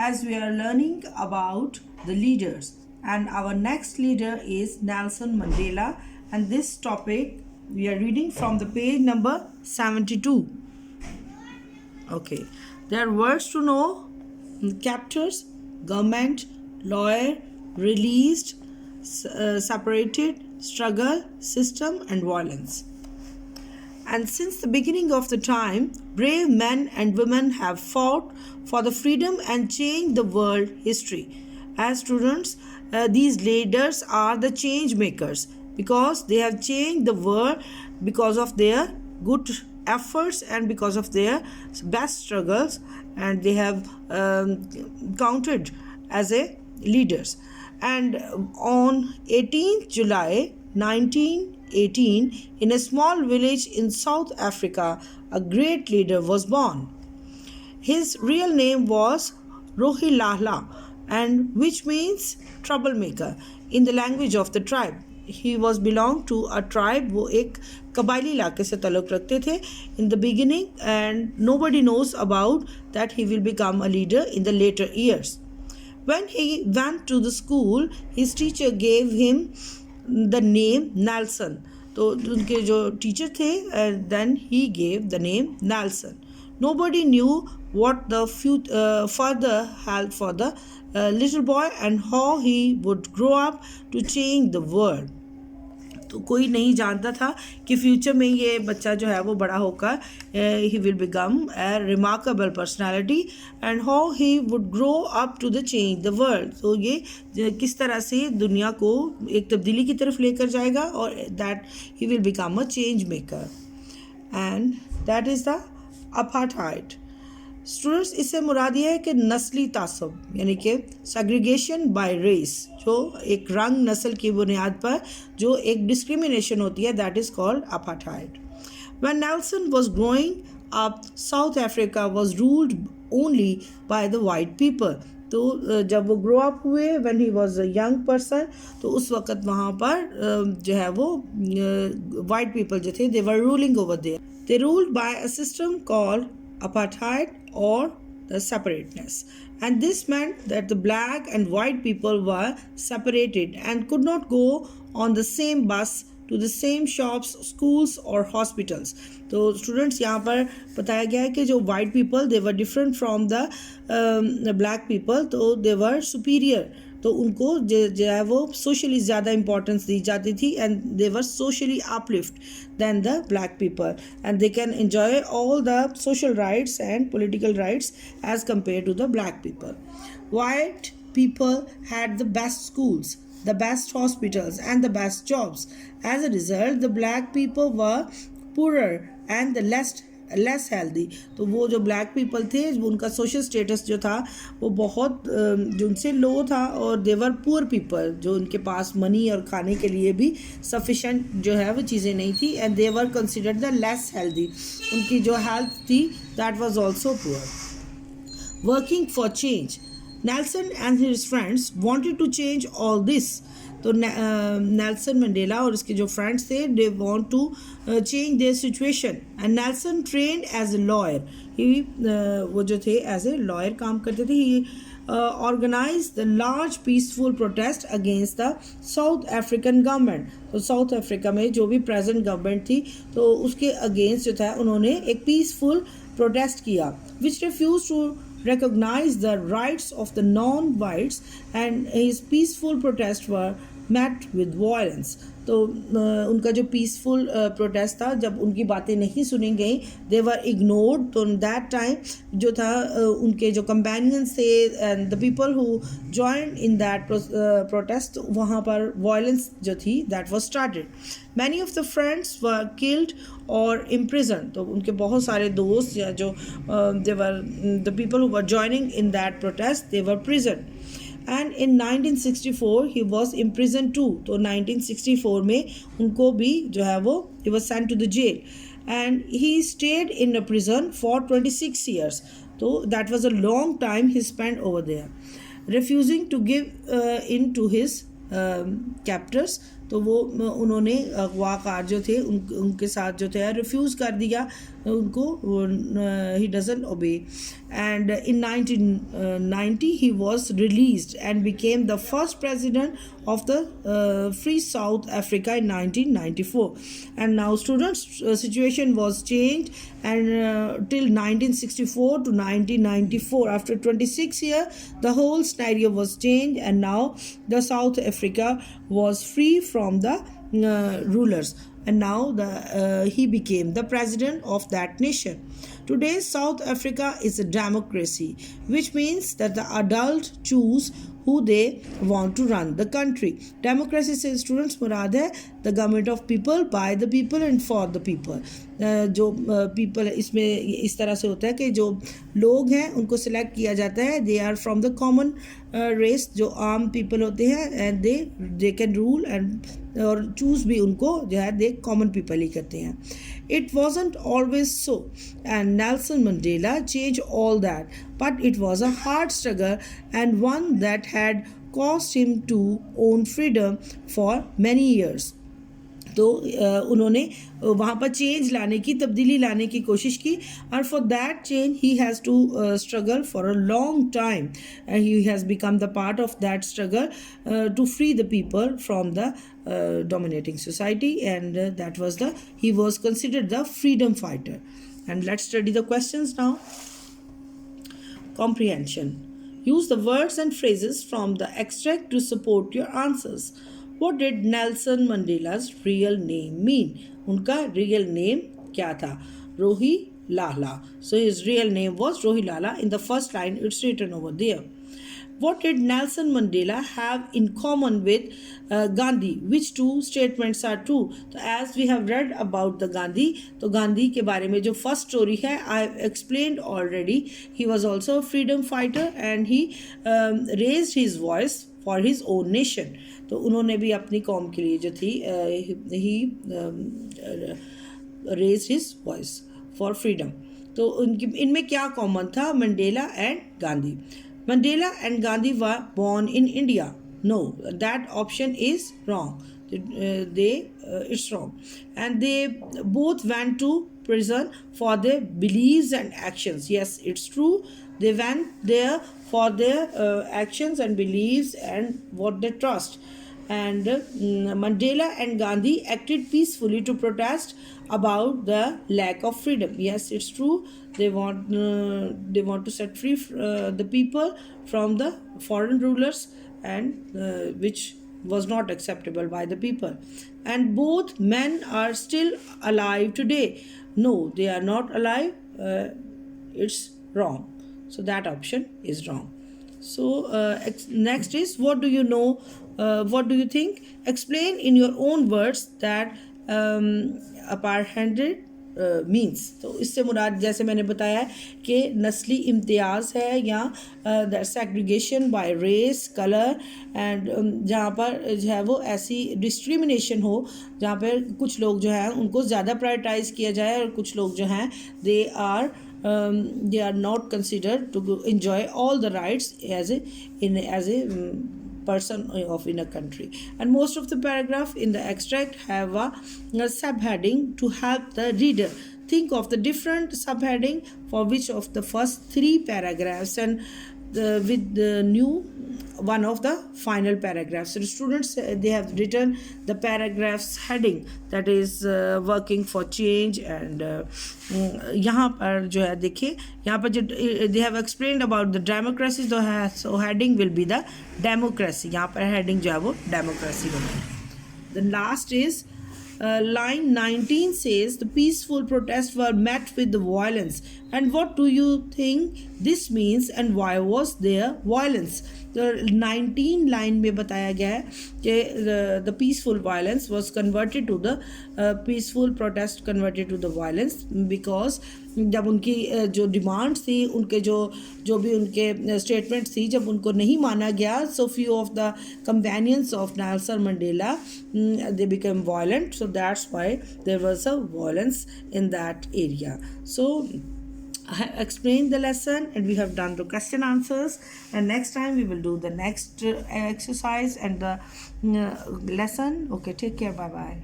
as we are learning about the leaders, and our next leader is Nelson Mandela, and this topic we are reading from the page number 72. Okay, there are words to know: captors, government, lawyer, released, separated, struggle, system, and violence. And since the beginning of the time, brave men and women have fought for the freedom and changed the world history. As students, these leaders are the change makers because they have changed the world because of their good efforts and because of their best struggles, and they have counted as a leaders. And on 18th July 1918, in a small village in South Africa, a great leader was born. His real name was Rolihlahla, and which means troublemaker in the language of the tribe. He was belonged to a tribe, वो एक कबायली इलाके से ताल्लुक़ रखते थे in the beginning, and nobody knows about that he will become a leader in the later years. When he went to the school, his teacher gave him the name Nelson. तो उनके जो टीचर थे, then he gave the name Nelson. Nobody knew what the further held for the little boy and how he would grow up to change the world. तो कोई नहीं जानता था कि फ्यूचर में ये बच्चा जो है वो बड़ा होकर he will become a remarkable personality and how he would grow up to the change the world. तो ये किस तरह से दुनिया को एक तब्दीली की तरफ लेकर जाएगा और that he will become a change maker, and that is the apartheid. Students, इससे मुराद ये है कि नस्ली तासब यानी कि सेग्रीगेशन बाय रेस, जो एक रंग नस्ल की बुनियाद पर जो एक डिस्क्रिमिनेशन होती है, that is called apartheid. When Nelson was growing up, south Africa was ruled only by the white people. तो जब वो ग्रो अप हुए, when he was a young person, तो उस वक़्त वहाँ पर जो है वो वाइट पीपल जो थे, they were ruling over there. They ruled by a system called apartheid or the separateness, and this meant that the black and white people were separated and could not go on the same bus to the same shops, schools or hospitals. तो students यहाँ पर बताया गया है कि जो white people they were different from the black people, तो दे वर superior, तो उनको जो है वो सोशली ज़्यादा इंपॉर्टेंस दी जाती थी, and they were socially uplift than the black people, and they can enjoy all the social rights and political rights as compare to the black people. White people had the best schools, the best hospitals and the best jobs. As a result, the black people were poorer and the less healthy. तो वो जो black people थे, उनका social status जो था वो बहुत जो उनसे लो था, और देवर पुअर पीपल, जो उनके पास मनी और खाने के लिए भी सफिशेंट जो है वो चीज़ें नहीं थी, and they were considered the less healthy. उनकी जो हेल्थ थी that was also poor. Working for change, Nelson and his friends wanted to change all this. तो नेल्सन मंडेला और उसके जो फ्रेंड्स थे, they want to change their situation, and Nelson trained as a lawyer. वो जो थे as a lawyer काम करते थे. He organized the large peaceful protest against the South African government. तो साउथ अफ्रीका में जो भी प्रेजेंट गवर्नमेंट थी, तो उसके अगेंस्ट जो था उन्होंने एक पीसफुल प्रोटेस्ट किया, which refused to recognize the rights of the non-whites, and his peaceful protests were met with violence. तो उनका जो पीसफुल प्रोटेस्ट था, जब उनकी बातें नहीं सुनी गई, दे वर इग्नोर्ड. तो दैट टाइम जो था उनके जो कंपेनियंस थे and the people who join in that protest, वहाँ पर वायलेंस जो थी that was started. Many of the friends were killed और इम्प्रिजन. तो उनके बहुत सारे दोस्त या जो they were the people who were joining in that protest, they were prison. And in 1964 he was imprison too. तो 1964 में उनको भी जो है वो ही was sent to the jail, and he stayed in a prison for 26 years. तो that was a long time he spend over there, refusing to give in to his captors. तो वो उन्होंने अगवाकार जो थे उनके साथ जो थे रिफ्यूज़ कर दिया उनको, he doesn't obey, and in 1990 he was released and became the first president of the Free South Africa in 1994. And now students, situation was changed, and till 1964 to 1994, after 26 years, the whole scenario was changed, and now the South Africa was free from the rulers, and now he became the president of that nation. Today, South Africa is a democracy, which means that the adults choose who they want to run the country. Democracy से students मुराद है the government of people, by the people and for the people. जो people इसमें इस तरह से होता है कि जो लोग हैं उनको select किया जाता है, they are from the common race, जो आम people होते हैं, and they can rule and और choose भी उनको जो है they common people ही करते हैं. It wasn't always so, and Nelson Mandela changed all that, but it was a hard struggle and one that had cost him to own freedom for many years. तो उन्होंने वहाँ पर change लाने की, तब्दीली लाने की कोशिश की, और for that change he has to struggle for a long time, and he has become the part of that struggle to free the people from the dominating society, and that was he was considered the freedom fighter. And let's study the questions now. Comprehension. Use the words and phrases from the extract to support your answers. What did Nelson Mandela's real name mean? उनका real name क्या था? Rohi Lala. So his real name was Rohi Lala. In the first line, it's written over there. What did Nelson Mandela have in common with Gandhi? Which two statements are true? So as we have read about the Gandhi, तो गांधी के बारे में जो first story है, I explained already. He was also a freedom fighter, and he raised his voice for his own nation. तो उन्होंने भी अपनी कौम के लिए जो थी he raised his voice for freedom. तो इनमें क्या कॉमन था? Mandela and Gandhi. Mandela and Gandhi were born in India. No, that option is wrong. It's wrong. And they both went to prison for their beliefs and actions. Yes, it's true. They went there for their actions and beliefs and what they trust. And Mandela and Gandhi acted peacefully to protest about the lack of freedom. Yes, it's true. They want to set free the people from the foreign rulers, and which was not acceptable by the people. And both men are still alive today. No, they are not alive. It's wrong. So that option is wrong. So next is, what do you know? What do you think? Explain in your own words that apartheid means. तो इससे मुराद, जैसे मैंने बताया कि नस्ली इम्तियाज़ है या segregation by race, colour, and जहाँ पर जो है वो ऐसी डिस्क्रिमिनेशन हो जहाँ पर कुछ लोग जो हैं उनको ज़्यादा प्रायोरिटाइज़ किया जाए और कुछ लोग जो हैं they are not considered to enjoy all the rights as a person of in a country. And most of the paragraph in the extract have a subheading to help the reader think of the different subheading for which of the first three paragraphs, and with the new one of the final paragraphs. So the students, they have written the paragraphs heading, that is working for change, and यहाँ पर जो है देखिए, यहाँ पर जो they have explained about the democracy, so heading will be the democracy. यहाँ पर heading जो है वो democracy होगी. The last is line 19 says the peaceful protests were met with the violence. And what do you think this means, and why was there violence? The 19 line में बताया गया है कि the peaceful violence was converted to the peaceful protest converted to the violence because जब उनकी जो demands थी, उनके जो भी उनके स्टेटमेंट्स थी, जब उनको नहीं माना गया, so few of the companions of Nelson Mandela they became violent. So that's why there was a violence in that area. So explained the lesson and we have done the question answers, and next time we will do the next exercise and the lesson. Okay, take care, bye bye.